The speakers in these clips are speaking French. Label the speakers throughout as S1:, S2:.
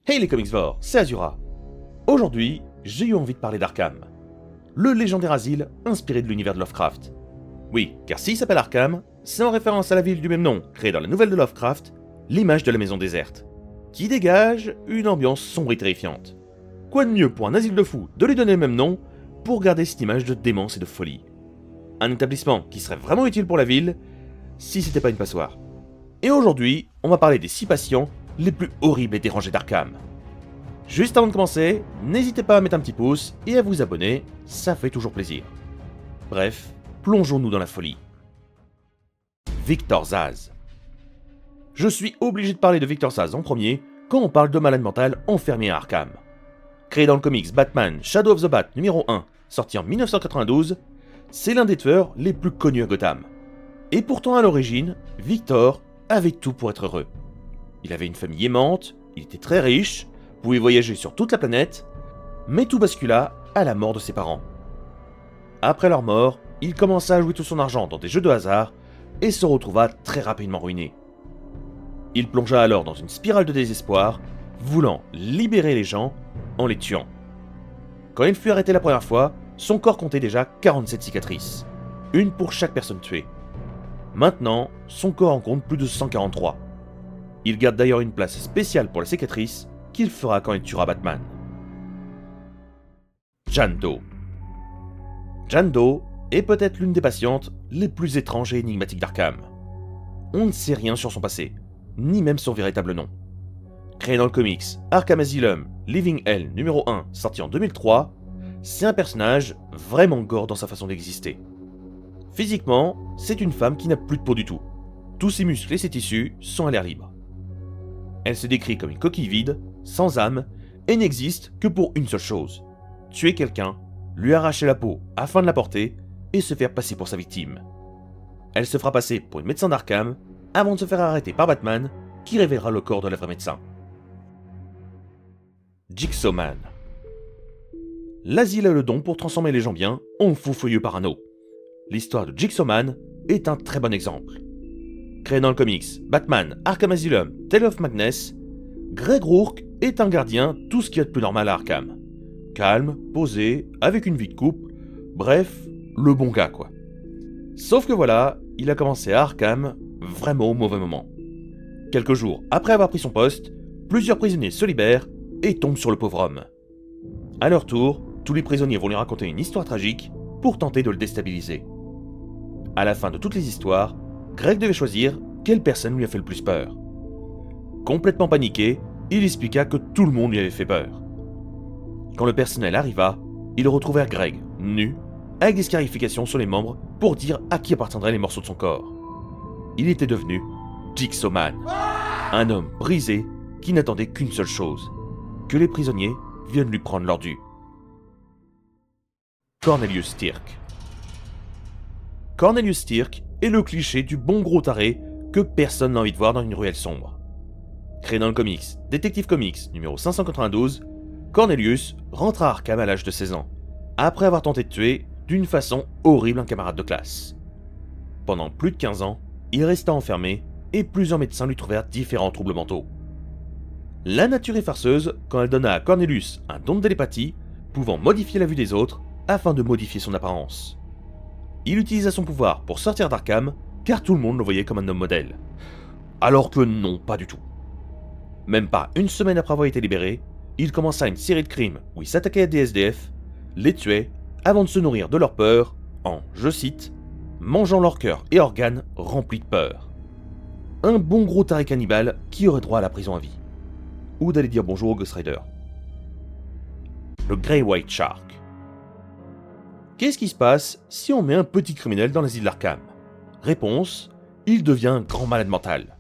S1: Hey les comicsvores, c'est Azura. Aujourd'hui, j'ai eu envie de parler d'Arkham. Le légendaire asile inspiré de l'univers de Lovecraft. Oui, car s'il s'appelle Arkham, c'est en référence à la ville du même nom, créée dans la nouvelle de Lovecraft, l'image de la maison déserte, qui dégage une ambiance sombre et terrifiante. Quoi de mieux pour un asile de fous de lui donner le même nom, pour garder cette image de démence et de folie. Un établissement qui serait vraiment utile pour la ville, si c'était pas une passoire. Et aujourd'hui, on va parler des 6 patients les plus horribles et dérangés d'Arkham. Juste avant de commencer, n'hésitez pas à mettre un petit pouce et à vous abonner, ça fait toujours plaisir. Bref, plongeons-nous dans la folie. Victor Zsasz. Je suis obligé de parler de Victor Zsasz en premier quand on parle de malade mental enfermé à Arkham. Créé dans le comics Batman Shadow of the Bat numéro 1, sorti en 1992, c'est l'un des tueurs les plus connus à Gotham. Et pourtant à l'origine, Victor avait tout pour être heureux. Il avait une famille aimante, il était très riche, pouvait voyager sur toute la planète, mais tout bascula à la mort de ses parents. Après leur mort, il commença à jouer tout son argent dans des jeux de hasard et se retrouva très rapidement ruiné. Il plongea alors dans une spirale de désespoir, voulant libérer les gens en les tuant. Quand il fut arrêté la première fois, son corps comptait déjà 47 cicatrices, une pour chaque personne tuée. Maintenant, son corps en compte plus de 143. Il garde d'ailleurs une place spéciale pour la cicatrice qu'il fera quand il tuera Batman. Jane Doe. Jane Doe est peut-être l'une des patientes les plus étranges et énigmatiques d'Arkham. On ne sait rien sur son passé, ni même son véritable nom. Créé dans le comics Arkham Asylum Living Hell numéro 1, sorti en 2003, c'est un personnage vraiment gore dans sa façon d'exister. Physiquement, c'est une femme qui n'a plus de peau du tout. Tous ses muscles et ses tissus sont à l'air libre. Elle se décrit comme une coquille vide, sans âme, et n'existe que pour une seule chose: tuer quelqu'un, lui arracher la peau afin de la porter, et se faire passer pour sa victime. Elle se fera passer pour une médecin d'Arkham, avant de se faire arrêter par Batman, qui révélera le corps de la vraie médecin. Jigsaw Man. L'asile a le don pour transformer les gens bien en fous furieux parano. L'histoire de Jigsaw Man est un très bon exemple. Créé dans le comics Batman Arkham Asylum Tale of Madness, Greg Rourke est un gardien tout ce qu'il y a de plus normal à Arkham. Calme, posé, avec une vie de couple, bref, le bon gars quoi. Sauf que voilà, il a commencé à Arkham vraiment au mauvais moment. Quelques jours après avoir pris son poste, plusieurs prisonniers se libèrent et tombent sur le pauvre homme. À leur tour, tous les prisonniers vont lui raconter une histoire tragique pour tenter de le déstabiliser. À la fin de toutes les histoires, Greg devait choisir quelle personne lui a fait le plus peur. Complètement paniqué, il expliqua que tout le monde lui avait fait peur. Quand le personnel arriva, ils retrouvèrent Greg, nu, avec des scarifications sur les membres pour dire à qui appartiendraient les morceaux de son corps. Il était devenu Jigsaw Man, un homme brisé qui n'attendait qu'une seule chose: que les prisonniers viennent lui prendre leur dû. Cornelius Stirk. Cornelius Stirk est le cliché du bon gros taré que personne n'a envie de voir dans une ruelle sombre. Créé dans le comics Detective Comics numéro 592, Cornelius rentre à Arkham à l'âge de 16 ans, après avoir tenté de tuer d'une façon horrible un camarade de classe. Pendant plus de 15 ans, il resta enfermé et plusieurs médecins lui trouvèrent différents troubles mentaux. La nature est farceuse quand elle donna à Cornelius un don de télépathie pouvant modifier la vue des autres afin de modifier son apparence. Il utilisa son pouvoir pour sortir d'Arkham car tout le monde le voyait comme un homme modèle. Alors que non, pas du tout. Même pas une semaine après avoir été libéré, il commença une série de crimes où il s'attaquait à des SDF, les tuait, avant de se nourrir de leur peur en, je cite, mangeant leur cœur et organes remplis de peur. Un bon gros taré cannibale qui aurait droit à la prison à vie. Ou d'aller dire bonjour au Ghost Rider. Le Grey White Shark. Qu'est-ce qui se passe si on met un petit criminel dans l'asile d'Arkham? Réponse: il devient un grand malade mental.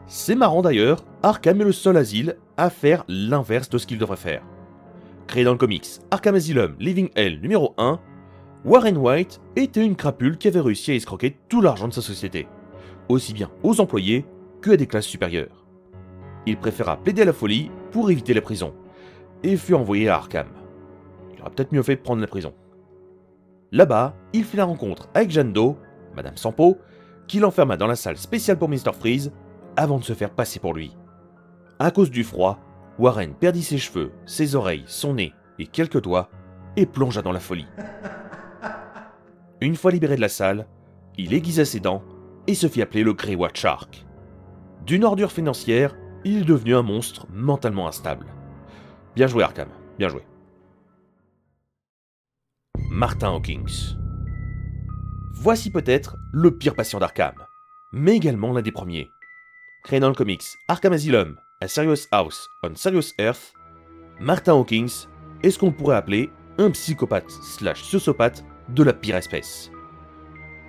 S1: C'est marrant d'ailleurs, Arkham est le seul asile à faire l'inverse de ce qu'il devrait faire. Créé dans le comics Arkham Asylum Living Hell numéro 1, Warren White était une crapule qui avait réussi à escroquer tout l'argent de sa société, aussi bien aux employés que à des classes supérieures. Il préféra plaider à la folie pour éviter la prison, et fut envoyé à Arkham. Il aurait peut-être mieux fait de prendre la prison. Là-bas, il fit la rencontre avec Jane Doe, Madame Sampo, qui l'enferma dans la salle spéciale pour Mr. Freeze avant de se faire passer pour lui. À cause du froid, Warren perdit ses cheveux, ses oreilles, son nez et quelques doigts et plongea dans la folie. Une fois libéré de la salle, il aiguisa ses dents et se fit appeler le Greywatch Shark. D'une ordure financière, il est devenu un monstre mentalement instable. Bien joué Arkham, bien joué. Martin Hawkins. Voici peut-être le pire patient d'Arkham, mais également l'un des premiers. Créé dans le comics Arkham Asylum, A Serious House on Serious Earth, Martin Hawkins est ce qu'on pourrait appeler un psychopathe/sociopathe de la pire espèce.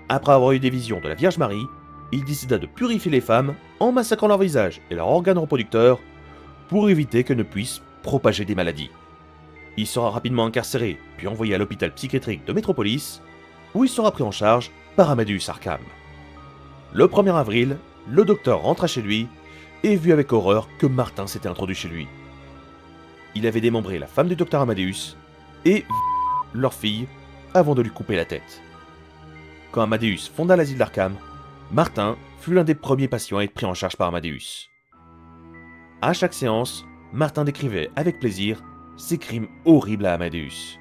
S1: Après avoir eu des visions de la Vierge Marie, il décida de purifier les femmes en massacrant leur visage et leurs organes reproducteurs pour éviter qu'elles ne puissent propager des maladies. Il sera rapidement incarcéré puis envoyé à l'hôpital psychiatrique de Metropolis où il sera pris en charge par Amadeus Arkham. Le 1er avril, le docteur rentra chez lui et vit avec horreur que Martin s'était introduit chez lui. Il avait démembré la femme du docteur Amadeus et leur fille avant de lui couper la tête. Quand Amadeus fonda l'asile d'Arkham, Martin fut l'un des premiers patients à être pris en charge par Amadeus. À chaque séance, Martin décrivait avec plaisir ses crimes horribles à Amadeus.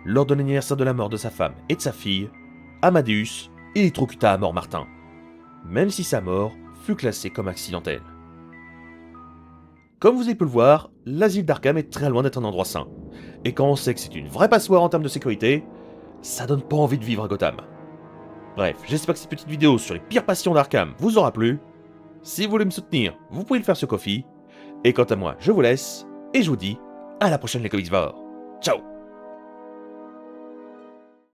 S1: Lors de l'anniversaire de la mort de sa femme et de sa fille, Amadeus électrocuta à mort Martin, même si sa mort fut classée comme accidentelle. Comme vous avez pu le voir, l'asile d'Arkham est très loin d'être un endroit sain, et quand on sait que c'est une vraie passoire en termes de sécurité, ça donne pas envie de vivre à Gotham. Bref, j'espère que cette petite vidéo sur les pires passions d'Arkham vous aura plu. Si vous voulez me soutenir, vous pouvez le faire sur Ko-fi. Et quant à moi, je vous laisse, et je vous dis à la prochaine les Comicsvores. Ciao!